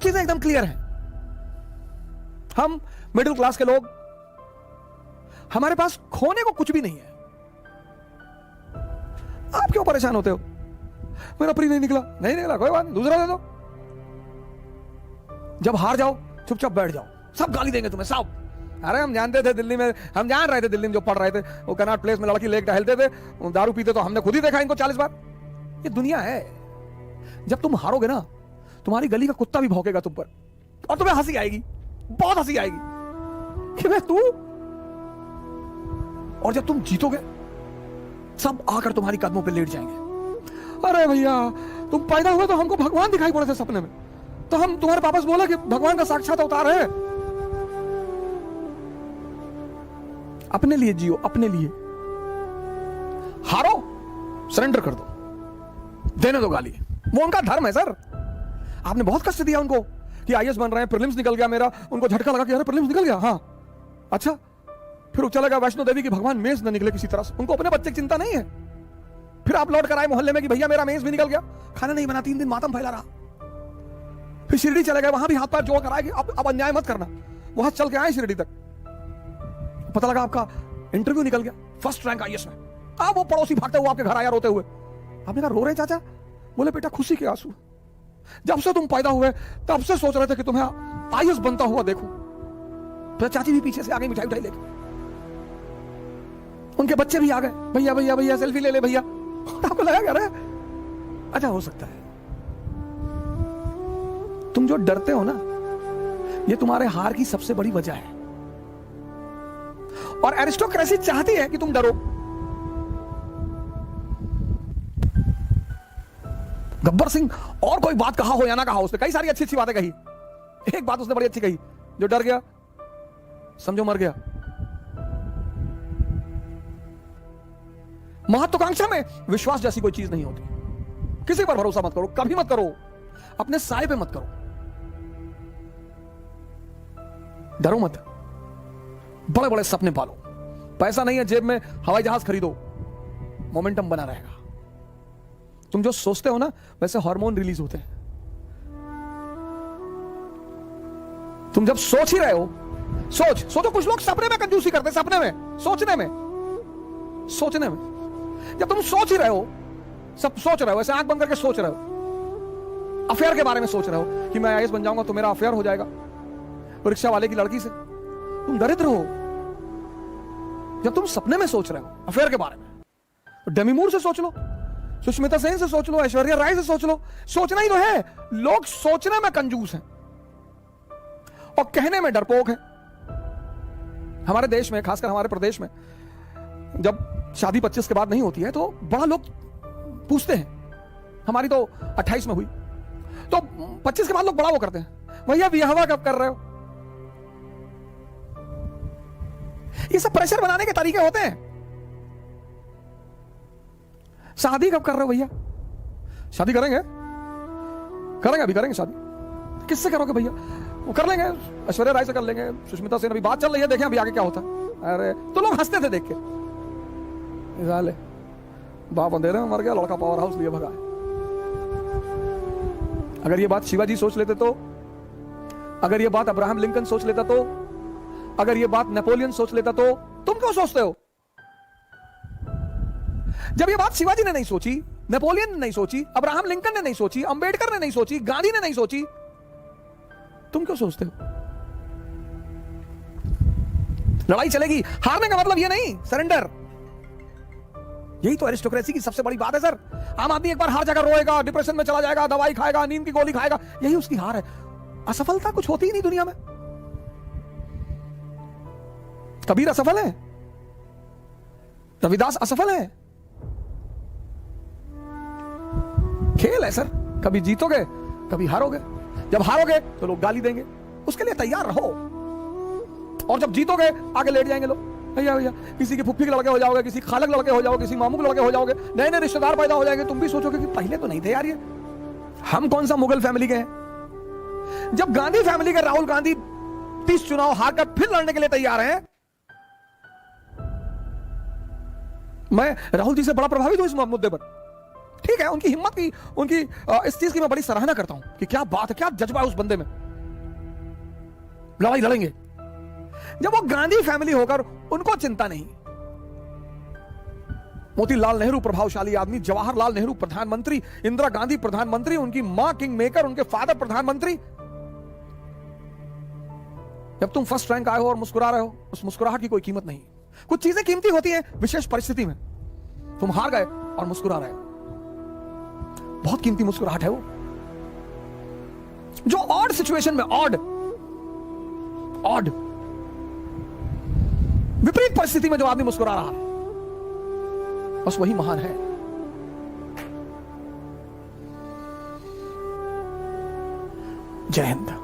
चीजें एकदम क्लियर हैं। हम मिडिल क्लास के लोग, हमारे पास खोने को कुछ भी नहीं है। आप क्यों परेशान होते हो? मेरा प्री नहीं निकला, नहीं निकला, कोई बात नहीं, दूसरा दे दो। जब हार जाओ चुपचाप बैठ जाओ, सब गाली देंगे तुम्हें सब। अरे हम जानते थे दिल्ली में, हम जान रहे थे दिल्ली में जो पढ़ रहे थे, वो कनॉट प्लेस में लड़की लेके टहलते थे, दारू पीते, तो हमने खुद ही देखा इनको 40 बार। ये दुनिया है। जब तुम हारोगे ना, तुम्हारी गली का कुत्ता भी भौंकेगा तुम पर, और तुम्हें हंसी आएगी, बहुत हंसी आएगी कि मैं तू। और जब तुम जीतोगे, सब आकर तुम्हारी कदमों पे लेट जाएंगे। अरे भैया, तुम पैदा हुए तो हमको भगवान दिखाई पड़े थे सपने में, तो हम तुम्हारे पापा से बोला कि भगवान का साक्षात अवतार है। अपने लिए जियो, अपने लिए। हारो, सरेंडर कर दो, देने दो गाली, वो उनका धर्म है सर। आपने बहुत कष्ट दिया उनको कि आईएएस बन रहे हैं, प्रीलिम्स निकल गया मेरा, उनको झटका लगा कि अरे प्रीलिम्स निकल गया, हाँ अच्छा, फिर चला गया वैष्णो देवी की भगवान मेज न निकले किसी तरह से। उनको अपने बच्चे की चिंता नहीं है। फिर आप लौट कर आए मोहल्ले में कि भैया मेरा मेज भी निकल गया, खाना नहीं बना, 3 दिन मातम फैला रहा। फिर शिरडी चले गए, वहां भी हाथ पैर जोड़ कर आए कि अब अन्याय मत करना। वहां चल के आए शिरडी तक, पता लगा आपका इंटरव्यू निकल गया, फर्स्ट रैंक आईएएस में। अब वो पड़ोसी भागते हुए आपके घर आया रोते हुए। आपने कहा रो रहे चाचा? बोले बेटा खुशी के आंसू, जब से तुम पैदा हुए तब से सोच रहे थे कि तुम्हें आईएएस बनता हुआ देखो। फिर चाची भी पीछे से आ गई मिठाई उठाई लेके, उनके बच्चे भी आ गए, भैया भैया भैया सेल्फी ले ले भैया। आपको लगा क्या रे? अच्छा हो सकता है तुम जो डरते हो ना, ये तुम्हारे हार की सबसे बड़ी वजह है। और एरिस्टोक्रेसी चाहती है कि तुम डरो। गब्बर सिंह और कोई बात कहा हो या ना कहा, उसने कई सारी अच्छी अच्छी बातें कही। एक बात उसने बड़ी अच्छी कही, जो डर गया समझो मर गया। महत्वाकांक्षा में विश्वास जैसी कोई चीज नहीं होती। किसी पर भरोसा मत करो, कभी मत करो, अपने साय पे मत करो, डरो मत, बड़े बड़े सपने पालो। पैसा नहीं है जेब में, हवाई जहाज खरीदो, मोमेंटम बना रहेगा। तुम जो सोचते हो ना, वैसे हार्मोन रिलीज होते हैं। तुम जब सोच ही रहे हो, सोचो। कुछ लोग सपने में कंजूसी करते हैं, सपने में, सोचने में। जब तुम सोच ही रहे हो, सब सोच रहे हो, ऐसे आंख बंद करके सोच रहे हो, अफेयर के बारे में सोच रहे हो कि मैं आईएएस बन जाऊंगा तो मेरा अफेयर हो जाएगा रिक्शा वाले की लड़की से, तुम दरिद्र हो। जब तुम सपने में सोच रहे हो अफेयर के बारे में, तो डेमी मूर से सोच लो, सुष्मिता सेन से सोच लो, ऐश्वर्या राय से सोच लो। सोचना ही तो है। लोग सोचने में कंजूस हैं और कहने में डरपोक है। हमारे देश में, खासकर हमारे प्रदेश में, जब शादी 25 के बाद नहीं होती है तो बड़ा लोग पूछते हैं। हमारी तो 28 में हुई, तो 25 के बाद लोग बड़ा वो करते हैं, भैया ब्याह कब कर रहे हो? ये सब प्रेशर बनाने के तरीके होते हैं। शादी कब कर रहे हो भैया? शादी करेंगे, अभी करेंगे शादी। किससे करोगे भैया? वो कर लेंगे, ऐश्वर्या राय से कर लेंगे, सुष्मिता सेन, अभी बात चल रही है, देखें अभी आगे क्या होता है। अरे तो लोग हंसते थे देख के, बाप अंधेरे में मर गया, लड़का पावर हाउस लिए भगा है। अगर ये बात शिवाजी सोच लेते तो, अगर ये बात अब्राहम लिंकन सोच लेता तो, अगर ये बात नेपोलियन सोच लेता तो, तुम क्यों सोचते हो? जब ये बात शिवाजी ने नहीं सोची, नेपोलियन ने नहीं सोची, अब्राहम लिंकन ने नहीं सोची, अंबेडकर ने नहीं सोची, गांधी ने नहीं सोची, तुम क्यों सोचते हो? लड़ाई चलेगी, हारने का मतलब ये नहीं, सरेंडर। यही तो एरिस्टोक्रेसी की सबसे बड़ी बात है सर। आम आदमी एक बार हार जाकर रोएगा, डिप्रेशन में चला जाएगा, दवाई खाएगा, नींद की गोली खाएगा, यही उसकी हार है। असफलता कुछ होती ही नहीं दुनिया में। कबीर असफल है, रविदास असफल है। खेल है सर, कभी जीतोगे कभी हारोगे। जब हारोगे तो लोग गाली देंगे, उसके लिए तैयार रहो। और जब जीतोगे आगे लेट जाएंगे लोग, भैया भैया, किसी के फुफ्फी के लड़के हो जाओगे, किसी खालक लड़के हो जाओगे, किसी मामू के लड़के हो जाओगे, नए नए रिश्तेदार पैदा हो जाएंगे। तुम भी सोचोगे कि पहले तो नहीं थे यार ये, हम कौन सा मुगल फैमिली के हैं। जब गांधी फैमिली के राहुल गांधी 30 चुनाव हारकर फिर लड़ने के लिए तैयार हैं, मैं राहुल जी से बड़ा प्रभावित हूं इस मुद्दे पर। ठीक है, उनकी हिम्मत की, उनकी इस चीज की मैं बड़ी सराहना करता हूं कि क्या बात है, क्या जज्बा है उस बंदे में, लड़ाई लड़ेंगे। जब वो गांधी फैमिली होकर उनको चिंता नहीं, मोतीलाल नेहरू प्रभावशाली आदमी, जवाहरलाल नेहरू प्रधानमंत्री, इंदिरा गांधी प्रधानमंत्री, उनकी मां किंग मेकर, उनके फादर प्रधानमंत्री। जब तुम फर्स्ट रैंक आए हो और मुस्कुरा रहे हो, उस मुस्कुराहट की कोई कीमत नहीं। कुछ चीजें कीमती होती हैं विशेष परिस्थिति में। तुम हार गए और मुस्कुरा रहे हो, बहुत कीमती मुस्कुराहट है वो। जो ऑड सिचुएशन में, ऑड विपरीत परिस्थिति में जो आदमी मुस्कुरा रहा है, बस वही महान है। जय हिंद।